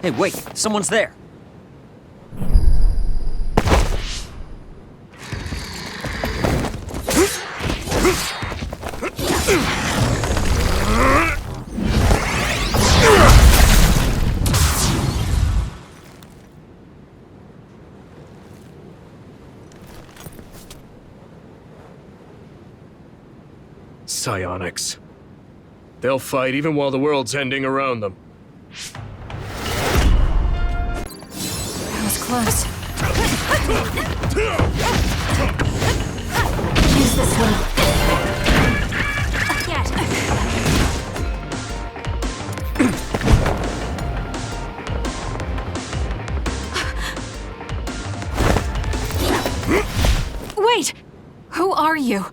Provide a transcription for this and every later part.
Hey, wait, someone's there. Psionics. They'll fight even while the world's ending around them. That was close. Use this one. Get. Wait! Who are you?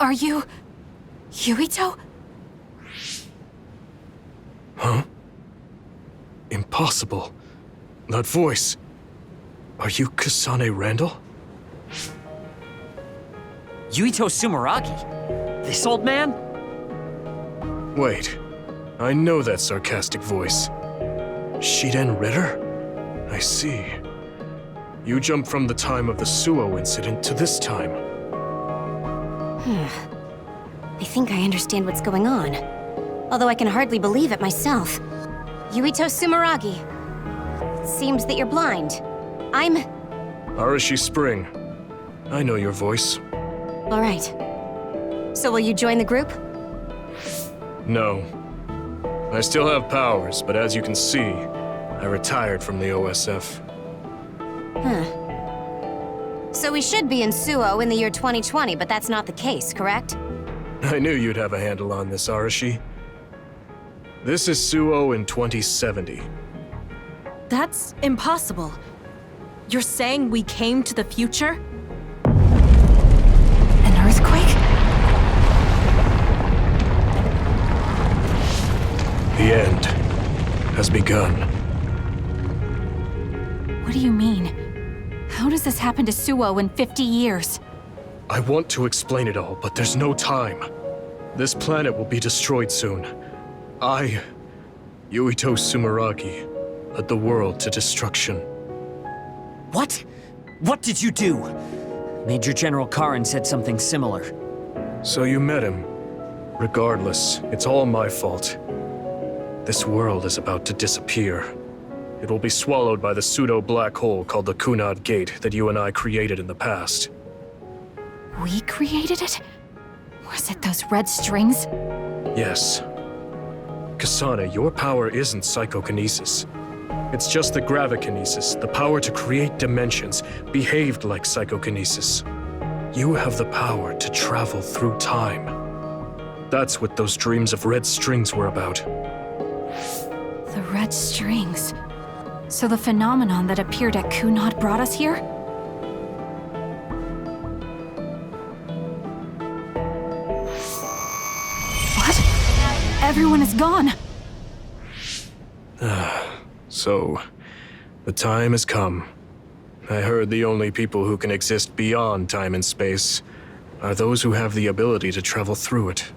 Are you... Yuito? Huh? Impossible. That voice. Are you Kasane Randall? Yuito Sumeragi? This old man? Wait. I know that sarcastic voice. Shiden Ritter? I see. You jumped from the time of the Suo incident to this time. I think I understand what's going on. Although I can hardly believe it myself. Yuito Sumeragi. It seems that you're blind. I'm... Arashi Spring. I know your voice. All right. So will you join the group? No. I still have powers, but as you can see, I retired from the OSF. Huh. So we should be in Suo in the year 2020, but that's not the case, correct? I knew you'd have a handle on this, Arashi. This is Suo in 2070. That's impossible. You're saying we came to the future? An earthquake? The end has begun. What do you mean? How does this happen to Suo in 50 years? I want to explain it all, but there's no time. This planet will be destroyed soon. I, Yuito Sumeragi, led the world to destruction. What? What did you do? Major General Karin said something similar. So you met him. Regardless, it's all my fault. This world is about to disappear. It will be swallowed by the pseudo-black hole called the Kunad Gate that you and I created in the past. We created it? Was it those red strings? Yes. Kasane, your power isn't psychokinesis. It's just the gravikinesis, the power to create dimensions, behaved like psychokinesis. You have the power to travel through time. That's what those dreams of red strings were about. The red strings. So the phenomenon that appeared at Kunad brought us here? What? Everyone is gone. So, the time has come. I heard the only people who can exist beyond time and space are those who have the ability to travel through it.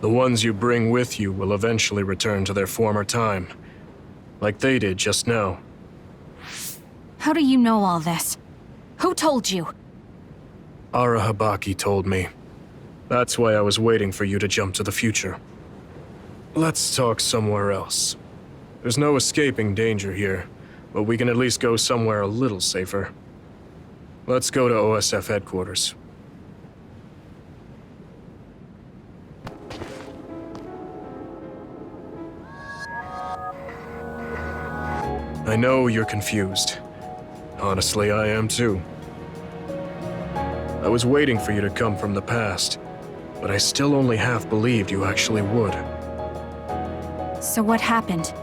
The ones you bring with you will eventually return to their former time, like they did just now. How do you know all this? Who told you? Ara Habaki told me. That's why I was waiting for you to jump to the future. Let's talk somewhere else. There's no escaping danger here, but we can at least go somewhere a little safer. Let's go to OSF headquarters. I know you're confused. Honestly, I am too. I was waiting for you to come from the past, but I still only half believed you actually would. So what happened?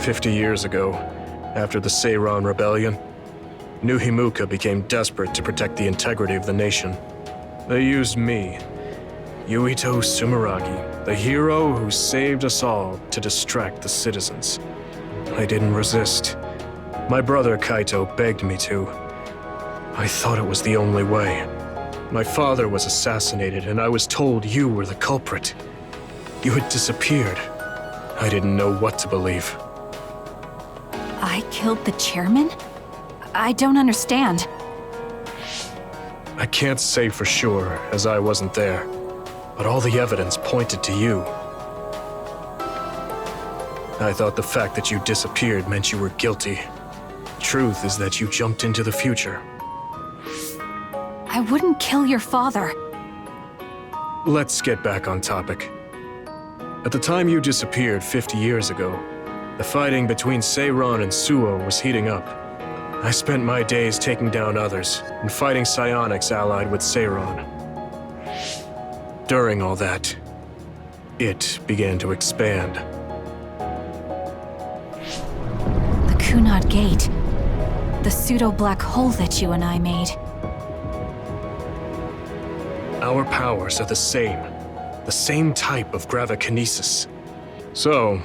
50 years ago, after the Seiran Rebellion, New Himuka became desperate to protect the integrity of the nation. They used me, Yuito Sumeragi, the hero who saved us all, to distract the citizens. I didn't resist. My brother Kaito begged me to. I thought it was the only way. My father was assassinated, and I was told you were the culprit. You had disappeared. I didn't know what to believe. I killed the chairman? I don't understand. I can't say for sure, as I wasn't there, but all the evidence pointed to you. I thought the fact that you disappeared meant you were guilty. Truth is that you jumped into the future. I wouldn't kill your father. Let's get back on topic. At the time you disappeared 50 years ago, the fighting between Seiron and Suo was heating up. I spent my days taking down others and fighting psionics allied with Seiron. During all that, it began to expand. The Kunad Gate. The pseudo-black hole that you and I made. Our powers are the same type of gravikinesis. So,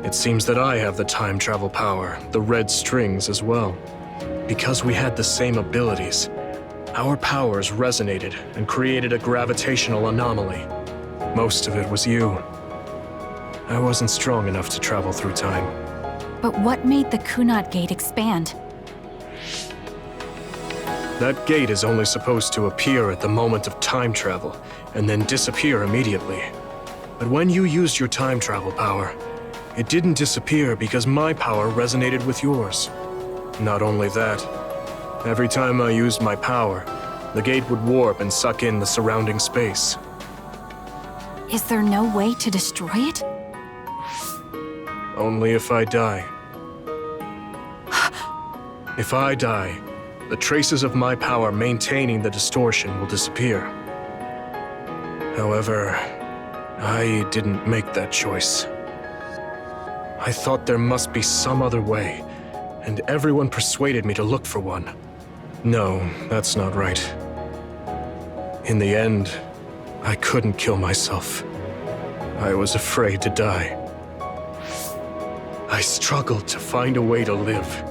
it seems that I have the time travel power, the red strings as well. Because we had the same abilities, our powers resonated and created a gravitational anomaly. Most of it was you. I wasn't strong enough to travel through time. But what made the Kunad Gate expand? That gate is only supposed to appear at the moment of time travel, and then disappear immediately. But when you used your time travel power, it didn't disappear because my power resonated with yours. Not only that, every time I used my power, the gate would warp and suck in the surrounding space. Is there no way to destroy it? Only if I die. If I die, the traces of my power maintaining the distortion will disappear. However, I didn't make that choice. I thought there must be some other way, and everyone persuaded me to look for one. No, that's not right. In the end, I couldn't kill myself. I was afraid to die. I struggled to find a way to live.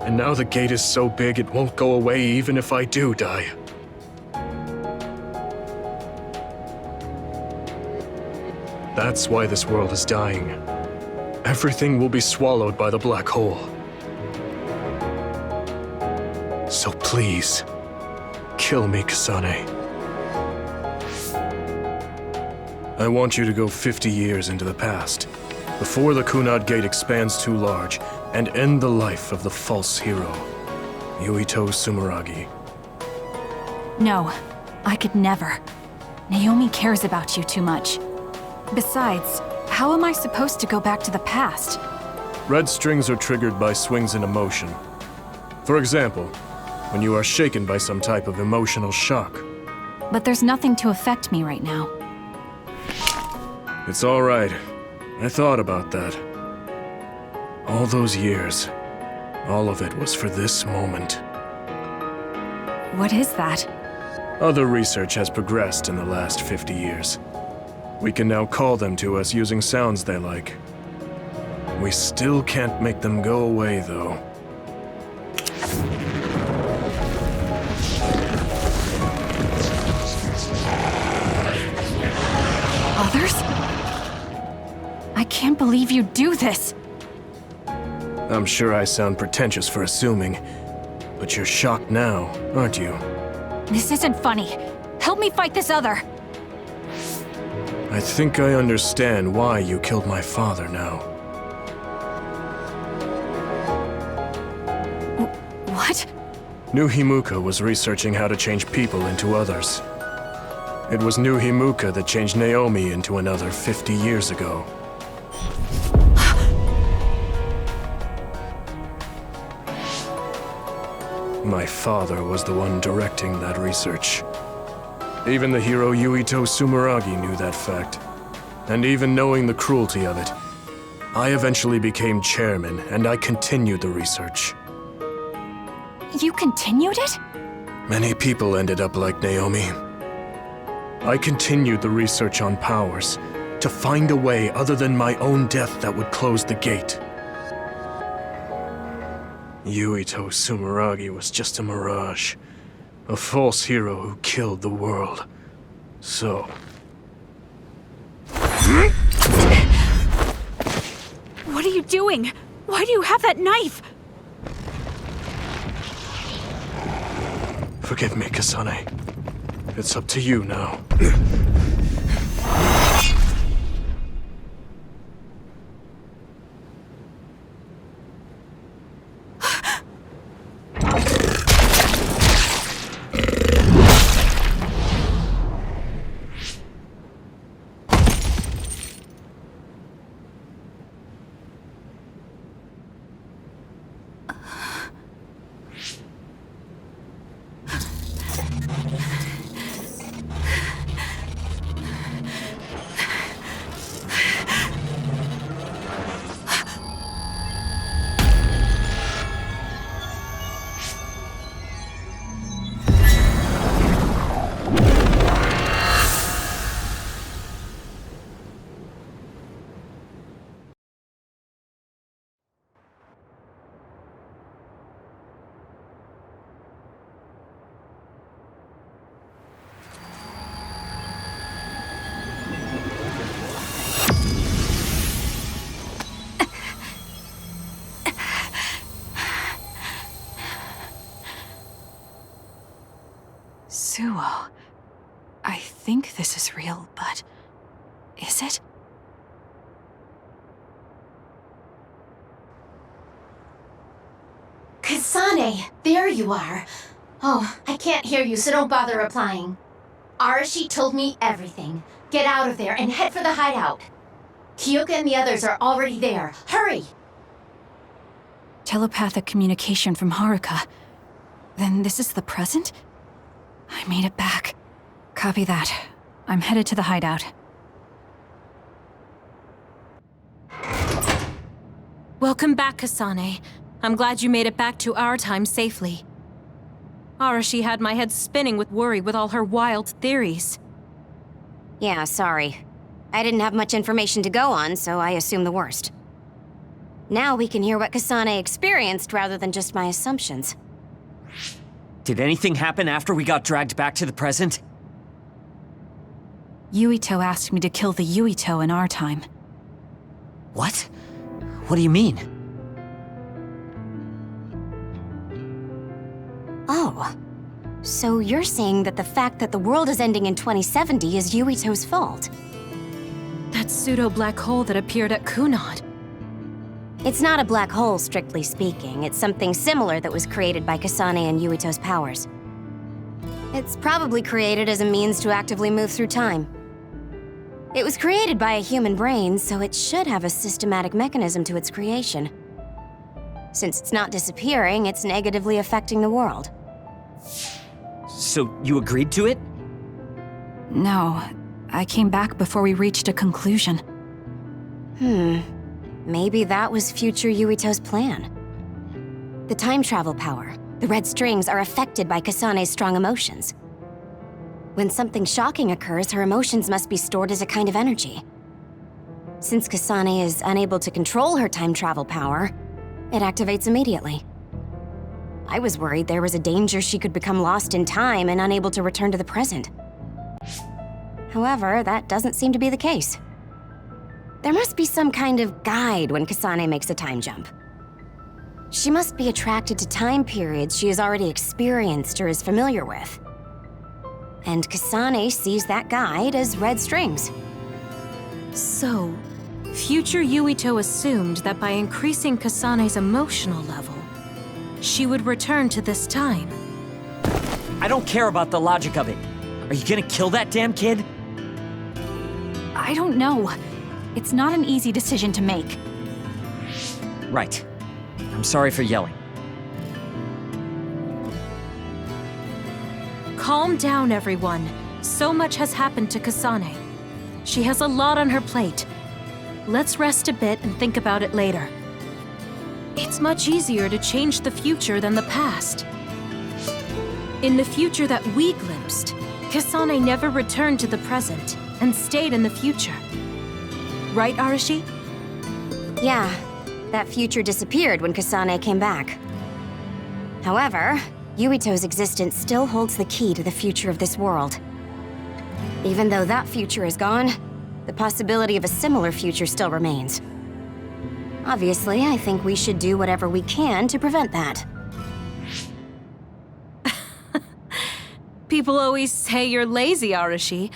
And now the gate is so big it won't go away even if I do die. That's why this world is dying. Everything will be swallowed by the black hole. So please, kill me, Kasane. I want you to go 50 years into the past, before the Kunad Gate expands too large, and end the life of the false hero, Yuito Sumeragi. No, I could never. Naomi cares about you too much. Besides, how am I supposed to go back to the past? Red strings are triggered by swings in emotion. For example, when you are shaken by some type of emotional shock. But there's nothing to affect me right now. It's all right. I thought about that. All those years, all of it was for this moment. What is that? Other research has progressed in the last 50 years. We can now call them to us using sounds they like. We still can't make them go away, though. Others? I can't believe you do this! I'm sure I sound pretentious for assuming, but you're shocked now, aren't you? This isn't funny. Help me fight this other! I think I understand why you killed my father now. What? New Himuka was researching how to change people into others. It was New Himuka that changed Naomi into another 50 years ago. My father was the one directing that research. Even the hero Yuito Sumeragi knew that fact. And even knowing the cruelty of it, I eventually became chairman and I continued the research. You continued it? Many people ended up like Naomi. I continued the research on powers, to find a way other than my own death that would close the gate. Yuito Sumeragi was just a mirage. A false hero who killed the world. So... What are you doing? Why do you have that knife? Forgive me, Kasane. It's up to you now. Suo. I think this is real, but... is it? Kasane, there you are. Oh, I can't hear you, so don't bother replying. Arashi told me everything. Get out of there and head for the hideout. Kyoka and the others are already there. Hurry! Telepathic communication from Haruka. Then this is the present? I made it back. Copy that. I'm headed to the hideout. Welcome back, Kasane. I'm glad you made it back to our time safely. Arashi had my head spinning with worry with all her wild theories. Yeah, sorry. I didn't have much information to go on, so I assumed the worst. Now we can hear what Kasane experienced rather than just my assumptions. Did anything happen after we got dragged back to the present? Yuito asked me to kill the Yuito in our time. What? What do you mean? Oh. So you're saying that the fact that the world is ending in 2070 is Yuito's fault? That pseudo-black hole that appeared at Kunad. It's not a black hole, strictly speaking. It's something similar that was created by Kasane and Yuito's powers. It's probably created as a means to actively move through time. It was created by a human brain, so it should have a systematic mechanism to its creation. Since it's not disappearing, it's negatively affecting the world. So you agreed to it? No, I came back before we reached a conclusion. Maybe that was future Yuito's plan. The time travel power, the red strings, are affected by Kasane's strong emotions. When something shocking occurs, her emotions must be stored as a kind of energy. Since Kasane is unable to control her time travel power, it activates immediately. I was worried there was a danger she could become lost in time and unable to return to the present. However, that doesn't seem to be the case. There must be some kind of guide when Kasane makes a time jump. She must be attracted to time periods she has already experienced or is familiar with. And Kasane sees that guide as red strings. So, future Yuito assumed that by increasing Kasane's emotional level, she would return to this time. I don't care about the logic of it. Are you gonna kill that damn kid? I don't know. It's not an easy decision to make. Right. I'm sorry for yelling. Calm down, everyone. So much has happened to Kasane. She has a lot on her plate. Let's rest a bit and think about it later. It's much easier to change the future than the past. In the future that we glimpsed, Kasane never returned to the present and stayed in the future. Right, Arashi? Yeah, that future disappeared when Kasane came back. However, Yuito's existence still holds the key to the future of this world. Even though that future is gone, the possibility of a similar future still remains. Obviously, I think we should do whatever we can to prevent that. People always say you're lazy, Arashi,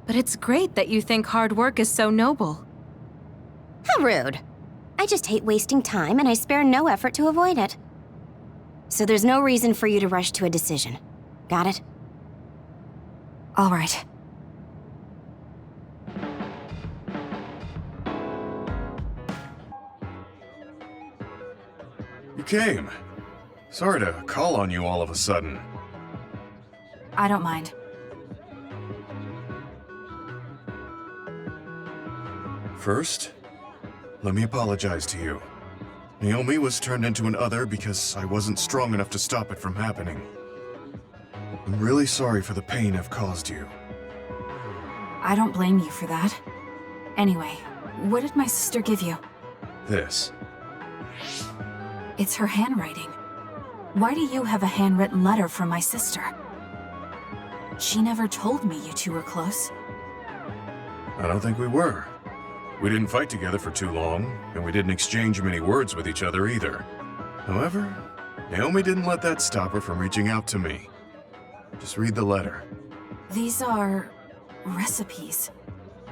but it's great that you think hard work is so noble. How rude. I just hate wasting time, and I spare no effort to avoid it. So there's no reason for you to rush to a decision. Got it? All right. You came. Sorry to call on you all of a sudden. I don't mind. First, let me apologize to you. Naomi was turned into an other because I wasn't strong enough to stop it from happening. I'm really sorry for the pain I've caused you. I don't blame you for that. Anyway, what did my sister give you? This. It's her handwriting. Why do you have a handwritten letter from my sister? She never told me you two were close. I don't think we were. We didn't fight together for too long, and we didn't exchange many words with each other either. However, Naomi didn't let that stop her from reaching out to me. Just read the letter. These are... recipes.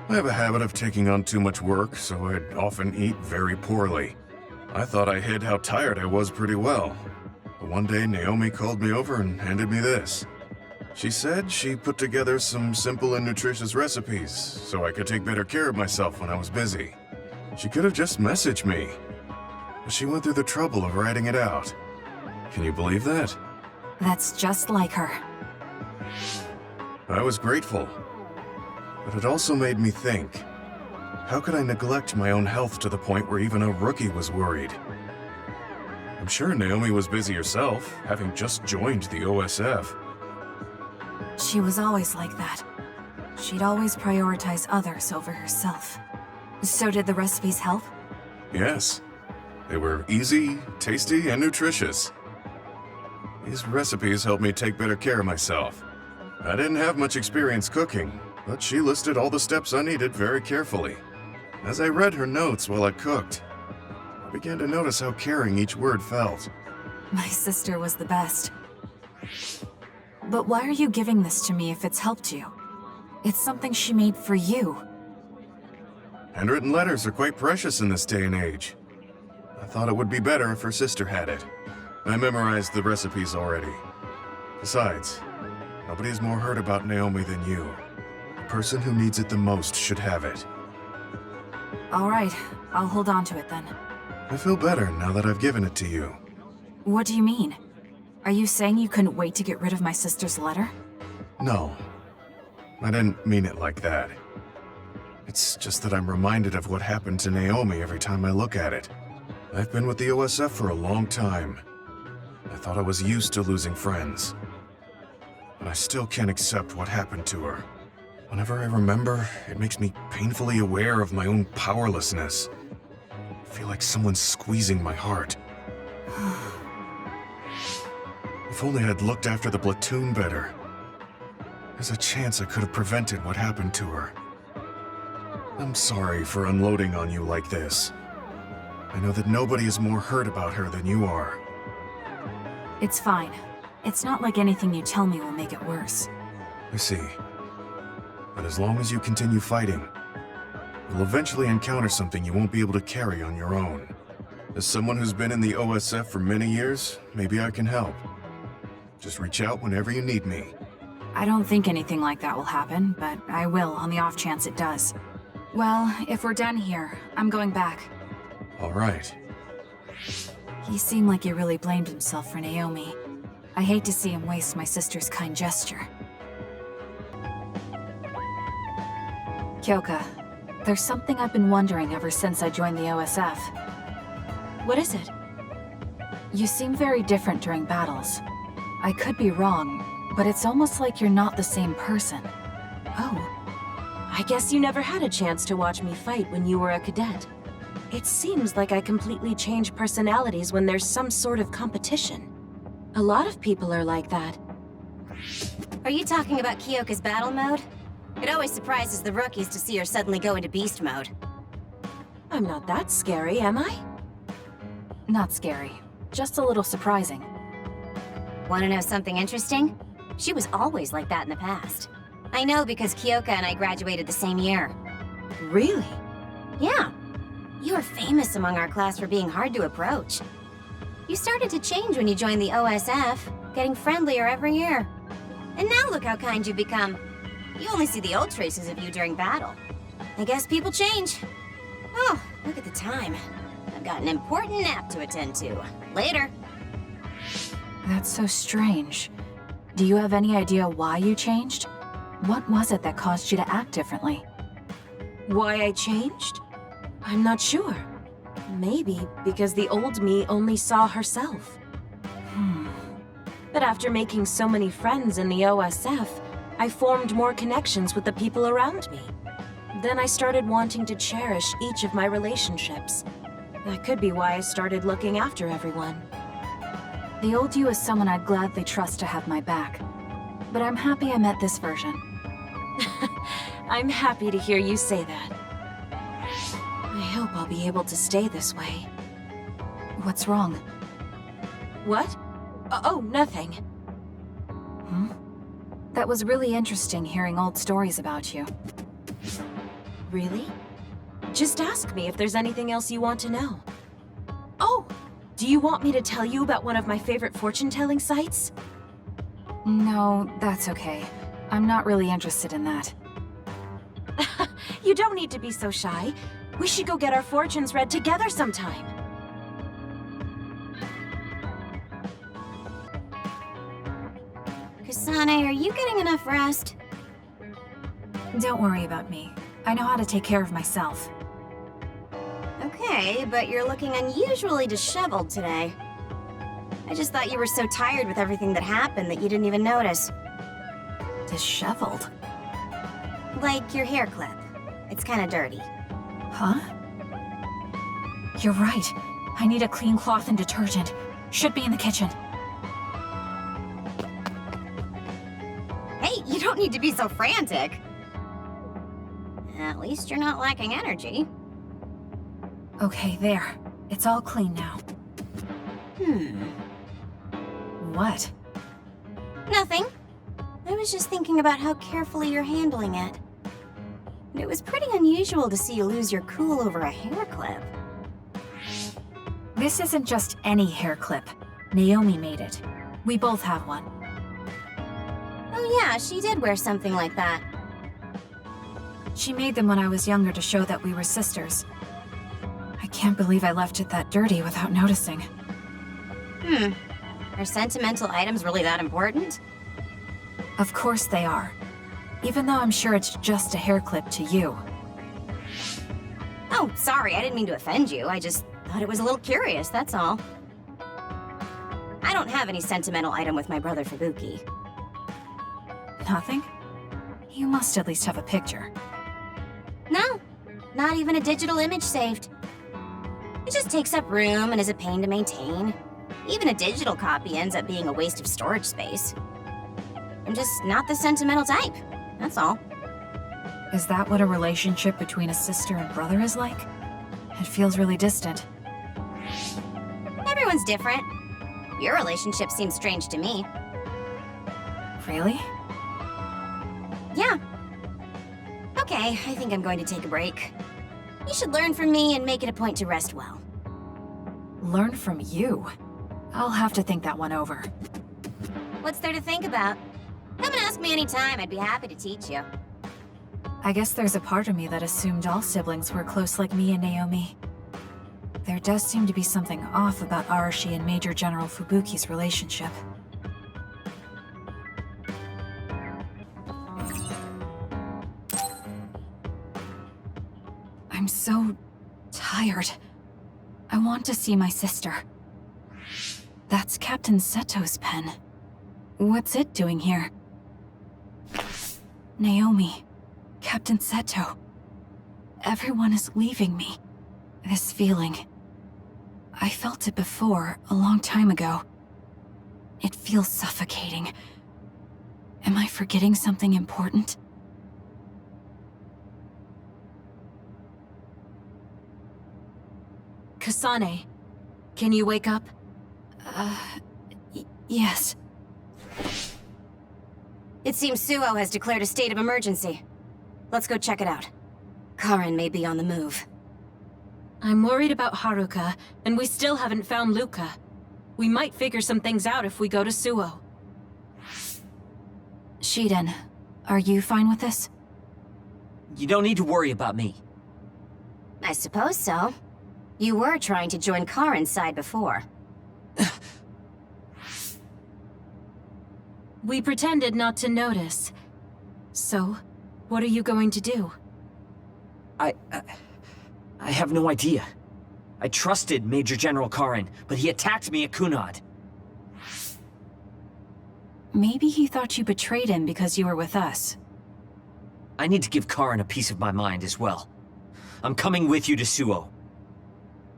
I have a habit of taking on too much work, so I'd often eat very poorly. I thought I hid how tired I was pretty well. But one day, Naomi called me over and handed me this. She said she put together some simple and nutritious recipes so I could take better care of myself when I was busy. She could have just messaged me, but she went through the trouble of writing it out. Can you believe that? That's just like her. I was grateful, but it also made me think. How could I neglect my own health to the point where even a rookie was worried? I'm sure Naomi was busy herself, having just joined the OSF. She was always like that. She'd always prioritize others over herself. So did the recipes help? Yes. They were easy, tasty, and nutritious. These recipes helped me take better care of myself. I didn't have much experience cooking, but she listed all the steps I needed very carefully. As I read her notes while I cooked, I began to notice how caring each word felt. My sister was the best. But why are you giving this to me if it's helped you? It's something she made for you. Handwritten letters are quite precious in this day and age. I thought it would be better if her sister had it. I memorized the recipes already. Besides, nobody has more heard about Naomi than you. The person who needs it the most should have it. All right, I'll hold on to it then. I feel better now that I've given it to you. What do you mean? Are you saying you couldn't wait to get rid of my sister's letter? No, I didn't mean it like that. It's just that I'm reminded of what happened to Naomi every time I look at it. I've been with the OSF for a long time. I thought I was used to losing friends. But I still can't accept what happened to her. Whenever I remember, it makes me painfully aware of my own powerlessness. I feel like someone's squeezing my heart. If only I'd looked after the platoon better. There's a chance I could have prevented what happened to her. I'm sorry for unloading on you like this. I know that nobody is more hurt about her than you are. It's fine. It's not like anything you tell me will make it worse. I see. But as long as you continue fighting, you'll eventually encounter something you won't be able to carry on your own. As someone who's been in the OSF for many years, maybe I can help. Just reach out whenever you need me. I don't think anything like that will happen, but I will on the off chance it does. Well, if we're done here, I'm going back. All right. He seemed like he really blamed himself for Naomi. I hate to see him waste my sister's kind gesture. Kyoka, there's something I've been wondering ever since I joined the OSF. What is it? You seem very different during battles. I could be wrong, but it's almost like you're not the same person. Oh. I guess you never had a chance to watch me fight when you were a cadet. It seems like I completely change personalities when there's some sort of competition. A lot of people are like that. Are you talking about Kyoka's battle mode? It always surprises the rookies to see her suddenly go into beast mode. I'm not that scary, am I? Not scary. Just a little surprising. Want to know something interesting? She was always like that in the past. I know because Kyoka and I graduated the same year. Really? Yeah. You were famous among our class for being hard to approach. You started to change when you joined the OSF, getting friendlier every year. And now look how kind you've become. You only see the old traces of you during battle. I guess people change. Oh, look at the time. I've got an important nap to attend to. Later. That's so strange. Do you have any idea why you changed? What was it that caused you to act differently? Why I changed? I'm not sure. Maybe because the old me only saw herself. But after making so many friends in the OSF, I formed more connections with the people around me. Then I started wanting to cherish each of my relationships. That could be why I started looking after everyone. The old you is someone I'd gladly trust to have my back. But I'm happy I met this version. I'm happy to hear you say that. I hope I'll be able to stay this way. What's wrong? What? Oh, nothing. That was really interesting hearing old stories about you. Really? Just ask me if there's anything else you want to know. Oh! Do you want me to tell you about one of my favorite fortune-telling sites? No, that's okay. I'm not really interested in that. You don't need to be so shy. We should go get our fortunes read together sometime. Kasane, are you getting enough rest? Don't worry about me. I know how to take care of myself. Okay, but you're looking unusually disheveled today. I just thought you were so tired with everything that happened that you didn't even notice. Disheveled? Like your hair clip. It's kinda dirty. Huh? You're right. I need a clean cloth and detergent. Should be in the kitchen. Hey, you don't need to be so frantic. At least you're not lacking energy. Okay, there. It's all clean now. What? Nothing. I was just thinking about how carefully you're handling it. It was pretty unusual to see you lose your cool over a hair clip. This isn't just any hair clip. Naomi made it. We both have one. Oh yeah, she did wear something like that. She made them when I was younger to show that we were sisters. I can't believe I left it that dirty without noticing. Are sentimental items really that important? Of course they are. Even though I'm sure it's just a hair clip to you. Oh, sorry, I didn't mean to offend you. I just thought it was a little curious, that's all. I don't have any sentimental item with my brother Fubuki. Nothing? You must at least have a picture. No, not even a digital image saved. It just takes up room and is a pain to maintain. Even a digital copy ends up being a waste of storage space. I'm just not the sentimental type, that's all. Is that what a relationship between a sister and brother is like? It feels really distant. Everyone's different. Your relationship seems strange to me. Really? Yeah. Okay, I think I'm going to take a break. You should learn from me and make it a point to rest well. Learn from you? I'll have to think that one over. What's there to think about? Come and ask me anytime, I'd be happy to teach you. I guess there's a part of me that assumed all siblings were close like me and Naomi. There does seem to be something off about Arashi and Major General Fubuki's relationship. I'm so tired. I want to see my sister. That's Captain Seto's pen. What's it doing here? Naomi, Captain Seto. Everyone is leaving me. This feeling. I felt it before, a long time ago. It feels suffocating. Am I forgetting something important? Kasane, Can you wake up? Yes. It seems Suo has declared a state of emergency. Let's go check it out. Karin may be on the move. I'm worried about Haruka, and we still haven't found Luca. We might figure some things out if we go to Suo. Shiden, are you fine with this? You don't need to worry about me. I suppose so. You were trying to join Karin's side before. We pretended not to notice. So, what are you going to do? I have no idea. I trusted Major General Karin, but he attacked me at Kunad. Maybe he thought you betrayed him because you were with us. I need to give Karin a piece of my mind as well. I'm coming with you to Suo.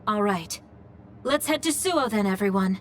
All right. Let's head to Suo then, everyone.